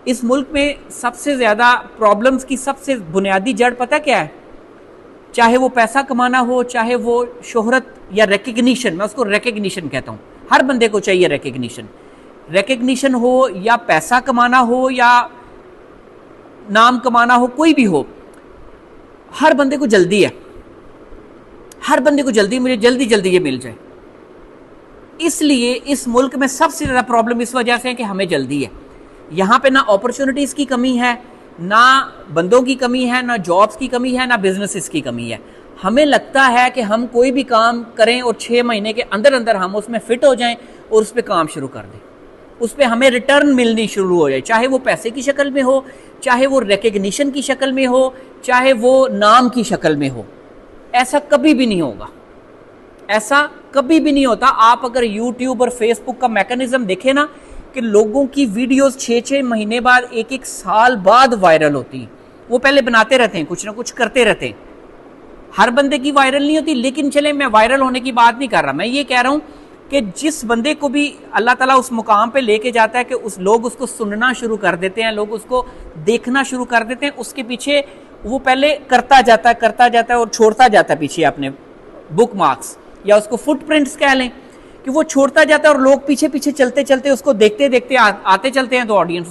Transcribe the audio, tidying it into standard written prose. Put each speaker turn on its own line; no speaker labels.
इस मुल्क में सबसे ज़्यादा प्रॉब्लम्स की सबसे बुनियादी जड़ पता क्या है? चाहे वो पैसा कमाना हो, चाहे वो शोहरत या रिकग्निशन, मैं उसको रिकग्निशन कहता हूँ, हर बंदे को चाहिए रिकग्निशन हो, या पैसा कमाना हो या नाम कमाना हो, कोई भी हो, हर बंदे को जल्दी है, हर बंदे को जल्दी, मुझे जल्दी जल्दी ये मिल जाए। इसलिए इस मुल्क में सबसे ज़्यादा प्रॉब्लम इस वजह से है कि हमें जल्दी है। यहाँ पे ना अपॉर्चुनिटीज़ की कमी है, ना बंदों की कमी है, ना जॉब्स की कमी है, ना बिजनेसेस की कमी है। हमें लगता है कि हम कोई भी काम करें और 6 महीने के अंदर अंदर हम उसमें फिट हो जाएं और उस पर काम शुरू कर दें, उस पर हमें रिटर्न मिलनी शुरू हो जाए, चाहे वो पैसे की शक्ल में हो, चाहे वो रिकग्निशन की शक्ल में हो, चाहे वो नाम की शक्ल में हो। ऐसा कभी भी नहीं होगा, ऐसा कभी भी नहीं होता। आप अगर यूट्यूब और फेसबुक का मैकेनिज्म देखें ना, कि लोगों की वीडियोस 6-6 महीने बाद, 1-1 साल बाद वायरल होती, वो पहले बनाते रहते हैं, कुछ ना कुछ करते रहते हैं। हर बंदे की वायरल नहीं होती, लेकिन चले मैं वायरल होने की बात नहीं कर रहा, मैं ये कह रहा हूं कि जिस बंदे को भी अल्लाह ताला उस मुकाम पे लेके जाता है कि उस लोग उसको सुनना शुरू कर देते हैं, लोग उसको देखना शुरू कर देते हैं, उसके पीछे वो पहले करता जाता है और छोड़ता जाता है पीछे अपने बुक मार्क्स, या उसको फुटप्रिंट्स कह लें, कि वो छोड़ता जाता है और लोग पीछे पीछे चलते चलते उसको देखते देखते आते चलते हैं, तो ऑडियंस